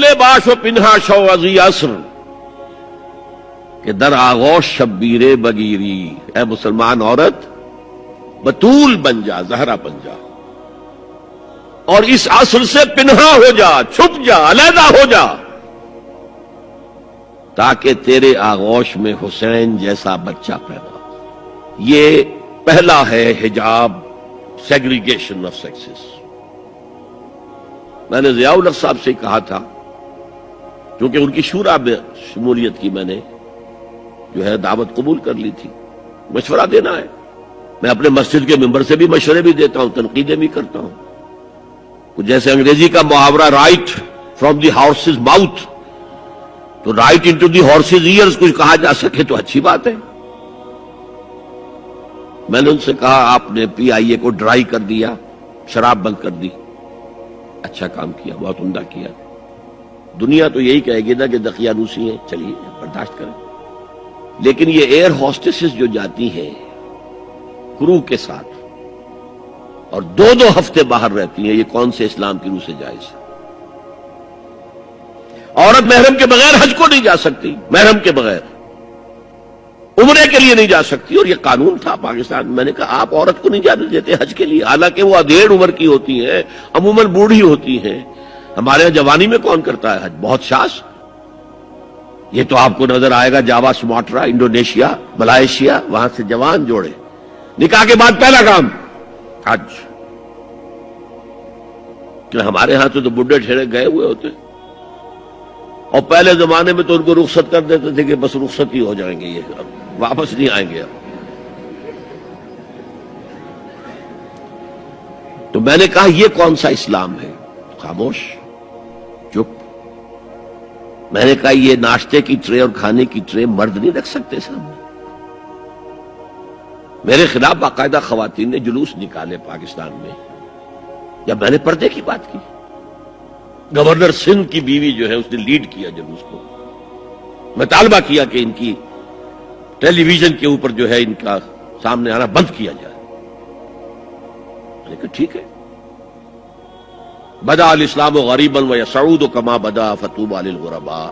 لے باش و پنہا شو ازی عصر کہ در آغوش شبیر بگیری، اے مسلمان عورت بطول بن جا، زہرا بن جا، اور اس عصر سے پنہا ہو جا، چھپ جا، علیحدہ ہو جا، تاکہ تیرے آغوش میں حسین جیسا بچہ پیدا ہو۔ یہ پہلا ہے حجاب، سیگریگیشن آف سیکسز۔ میں نے ضیاء الحق صاحب سے کہا تھا، کیونکہ ان کی شورا میں شمولیت کی میں نے جو ہے دعوت قبول کر لی تھی، مشورہ دینا ہے۔ میں اپنے مسجد کے ممبر سے بھی مشورے بھی دیتا ہوں، تنقیدیں بھی کرتا ہوں۔ جیسے انگریزی کا محاورہ right from the horse's mouth, تو right into the horse's ears کچھ کہا جا سکے تو اچھی بات ہے۔ میں نے ان سے کہا آپ نے پی آئی اے کو ڈرائی کر دیا، شراب بند کر دی، اچھا کام کیا، بہت عمدہ کیا۔ دنیا تو یہی کہے گی نا کہ دقیانوسی ہیں، چلیے برداشت کریں، لیکن یہ ایئر ہوسٹسز جو جاتی ہیں کرو کے ساتھ اور دو ہفتے باہر رہتی ہیں، یہ کون سے اسلام کی روح سے جائز ہے؟ عورت محرم کے بغیر حج کو نہیں جا سکتی، محرم کے بغیر عمرے کے لیے نہیں جا سکتی، اور یہ قانون تھا پاکستان میں۔ نے کہا آپ عورت کو نہیں جانے دیتے حج کے لیے، حالانکہ وہ ادھیڑ عمر کی ہوتی ہیں، عموماً بوڑھی ہوتی ہیں۔ ہمارے یہاں جوانی میں کون کرتا ہے حج؟ بہت شاذ۔ یہ تو آپ کو نظر آئے گا جاوا، سماٹرا، انڈونیشیا، ملائیشیا، وہاں سے جوان جوڑے نکاح کے بعد پہلا کام حج۔ کہ ہمارے ہاں تو بڈھے ٹھہرے گئے ہوئے ہوتے، اور پہلے زمانے میں تو ان کو رخصت کر دیتے تھے کہ بس رخصت ہی ہو جائیں گے، یہ اب واپس نہیں آئیں گے۔ اب تو میں نے کہا یہ کون سا اسلام ہے؟ خاموش، چپ۔ میں نے کہا یہ ناشتے کی ٹرے اور کھانے کی ٹرے مرد نہیں رکھ سکتے سامنے۔ میرے خلاف باقاعدہ خواتین نے جلوس نکالے پاکستان میں، جب میں نے پردے کی بات کی۔ گورنر سندھ کی بیوی جو ہے اس نے لیڈ کیا جلوس کو۔ میں طالبہ کیا کہ ان کی ٹیلی ویژن کے اوپر جو ہے ان کا سامنے آنا بند کیا جائے۔ میں نے کہا ٹھیک ہے۔ بدا الاسلام غریبا ویسعود کما بدا فطوبی للغرباء۔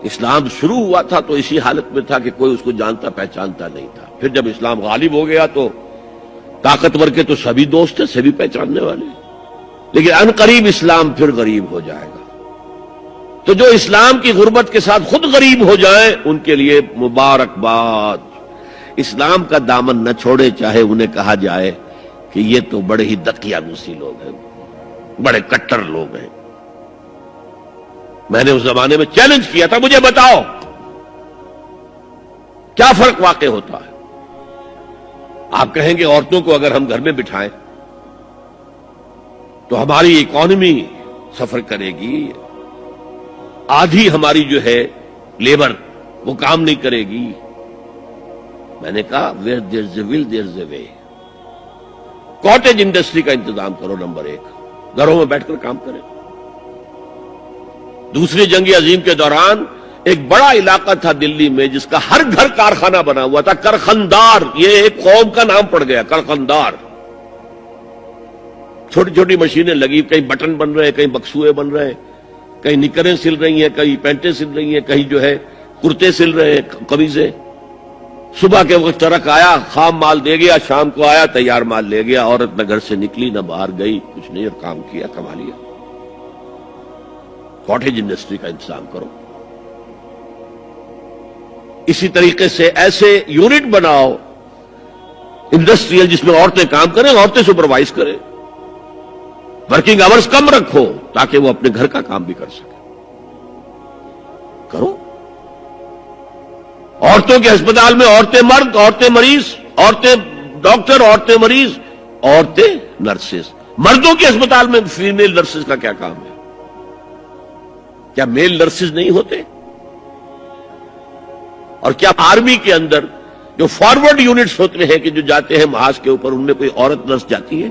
اسلام شروع ہوا تھا تو اسی حالت میں تھا کہ کوئی اس کو جانتا پہچانتا نہیں تھا، پھر جب اسلام غالب ہو گیا تو طاقتور کے تو سبھی دوست تھے، سبھی پہچاننے والے، لیکن ان قریب اسلام پھر غریب ہو جائے گا۔ تو جو اسلام کی غربت کے ساتھ خود غریب ہو جائیں ان کے لیے مبارکباد۔ اسلام کا دامن نہ چھوڑے، چاہے انہیں کہا جائے کہ یہ تو بڑے ہی دقیانوسی لوگ ہیں، بڑے کٹر لوگ ہیں۔ میں نے اس زمانے میں چیلنج کیا تھا، مجھے بتاؤ کیا فرق واقع ہوتا ہے؟ آپ کہیں گے عورتوں کو اگر ہم گھر میں بٹھائیں تو ہماری اکانومی سفر کرے گی، آدھی ہماری جو ہے لیبر وہ کام نہیں کرے گی۔ میں نے کہا where there's a will there's a way۔ Cottage industry کا انتظام کرو، نمبر 1، گھروں میں بیٹھ کر کام کریں۔ دوسری جنگ عظیم کے دوران ایک بڑا علاقہ تھا دلی میں جس کا ہر گھر کارخانہ بنا ہوا تھا، کرخندار، یہ ایک قوم کا نام پڑ گیا، کرخندار۔ چھوٹی چھوٹی مشینیں لگی، کہیں بٹن بن رہے ہیں، کہیں بکسوئے بن رہے ہیں، کہیں نکریں سل رہی ہیں، کہیں پینٹیں سل رہی ہیں، کہیں جو ہے کرتے سل رہے ہیں، قمیضیں۔ صبح کے وقت ٹرک آیا، خام مال دے گیا، شام کو آیا، تیار مال لے گیا۔ عورت نہ گھر سے نکلی نہ باہر گئی، کچھ نہیں، اور کام کیا، کما لیا۔ کاٹیج انڈسٹری کا انتظام کرو۔ اسی طریقے سے ایسے یونٹ بناؤ انڈسٹریل جس میں عورتیں کام کریں، عورتیں سپروائز کریں، ورکنگ آورز کم رکھو تاکہ وہ اپنے گھر کا کام بھی کر سکیں۔ کرو۔ عورتوں کے ہسپتال میں عورتیں مرد، عورتیں مریض، عورتیں ڈاکٹر، عورتیں مریض، عورتیں نرسز۔ مردوں کے ہسپتال میں فیمیل نرسز کا کیا کام ہے؟ کیا میل نرسز نہیں ہوتے؟ اور کیا آرمی کے اندر جو فارورڈ یونٹس ہوتے ہیں کہ جو جاتے ہیں محاذ کے اوپر، ان میں کوئی عورت نرس جاتی ہے؟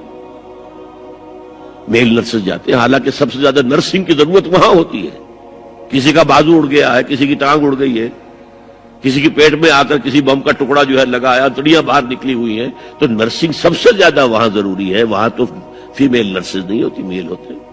میل نرسز جاتے ہیں، حالانکہ سب سے زیادہ نرسنگ کی ضرورت وہاں ہوتی ہے۔ کسی کا بازو اڑ گیا ہے، کسی کی ٹانگ اڑ گئی ہے، کسی کی پیٹ میں آ کر کسی بم کا ٹکڑا جو ہے لگایا، تڑیاں باہر نکلی ہوئی ہیں، تو نرسنگ سب سے زیادہ وہاں ضروری ہے۔ وہاں تو فیمیل نرسز نہیں ہوتی، میل ہوتے ہیں۔